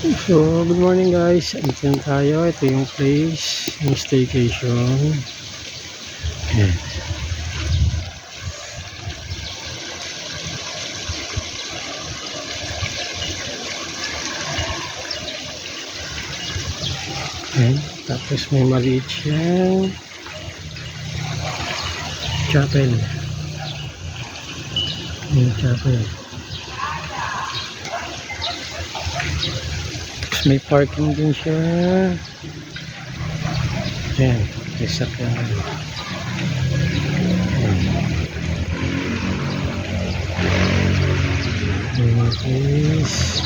So, good morning guys. Andito na tayo. Ito yung place, yung staycation. Ayan. Ayan. Tapos may maliit siyang chapel. Yung chapel. Tapos may parking din siya. Ayan. May sakyan. Yes.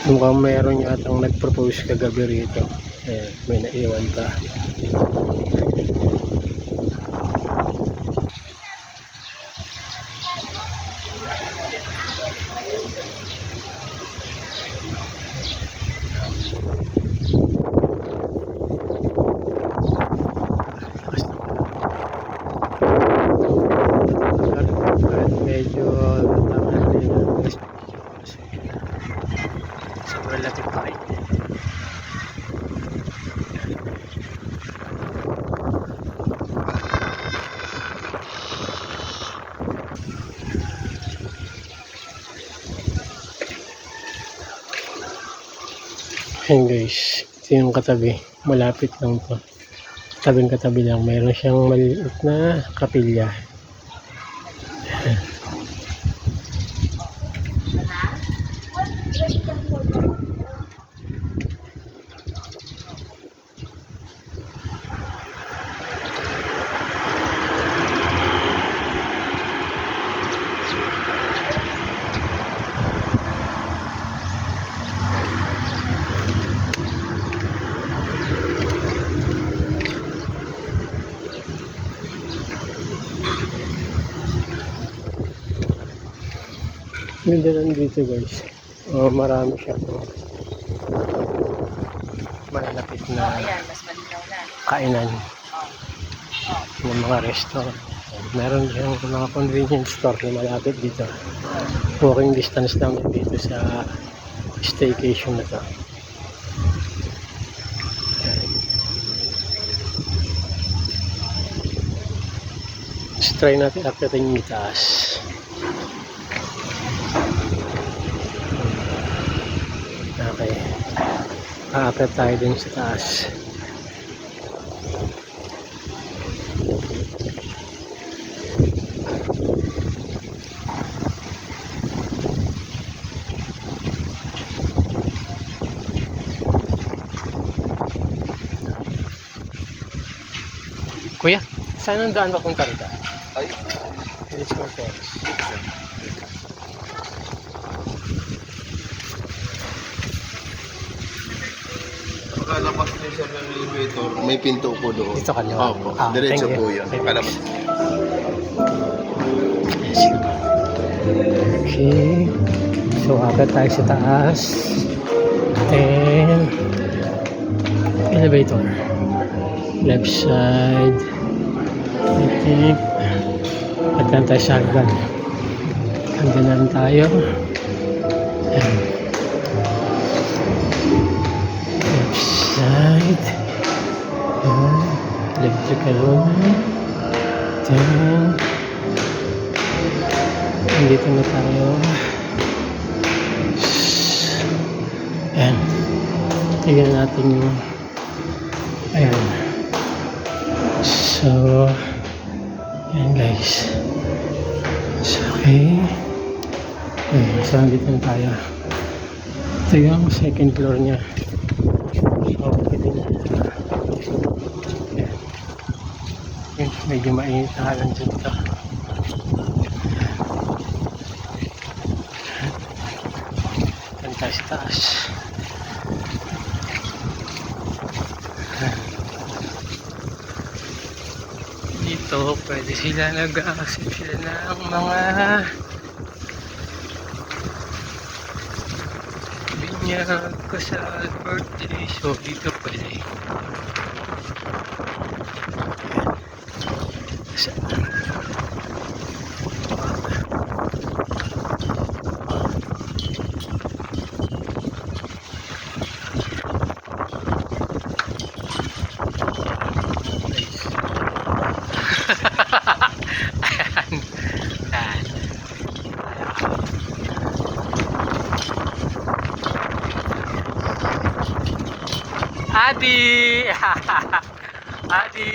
Mukhang meron yatang nag-propose kagabi rito. Ayan, may naiwan pa. Medyo so relative pa rin. Ayan guys, ito yung katabi, malapit lang to, tabing katabi lang, mayroon siyang maliit na kapilya. Ganda lang dito guys. Marami siya malalapit na kainan ng mga restaurant. Meron siyang mga convenience store na malapit dito. Walking distance lang dito sa staycation na to. Let's try natin akitin yung taas. Okay. Aakyat tayo din sa taas. Kuya, saan ang daan papunta rito? Ay, It's my friends. pagkalabas niyo sa elevator, may pinto po doon. Dito kaliwa. Opo, Ah, diretso thank you. po yun. Pagkalabas. Okay. So, akit tayo sa taas. And elevator. Left side. I think. At lang tayo sa hagdan. Hagdanan tayo. And left side. And electrical room. Then dito na tayo. Ayan. Tignan natin yung ayan. So ayan guys. So, okay. Ayan. So, dito na tayo. Ito yung second floor niya. So, pwede na dito. Ayan. Yun, medyo mainit na halang dito. Yan tayo sa taas. Dito, pwede sila nag-accept sila ng mga binyag, kasal, birthday. So, dito pwede. Ayan. Ayan. Adi! Adi!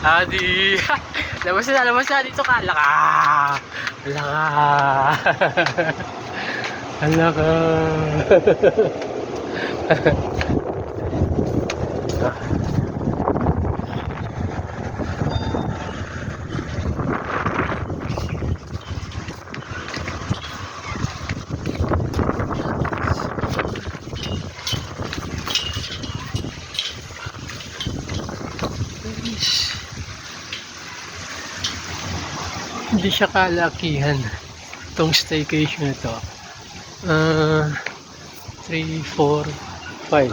Adi! Labas na dito ka. Laka! Laka! Laka! Hindi siya kalakihan itong staycation ito. 3, 4, 5.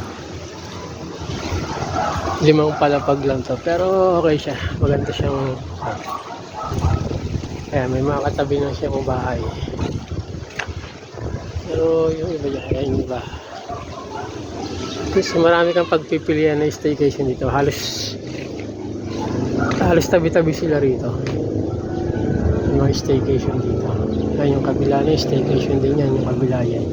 5 palapag lang to, pero okay siya, maganda siyang kaya may mga katabi na siyang bahay, pero yung iba niya, kaya yung iba kasi marami kang pagpipilian na staycation dito. Halos tabi-tabi sila rito. Yung mga staycation dito. Ay, yung kabila na staycation din yan. Yung kabila yan.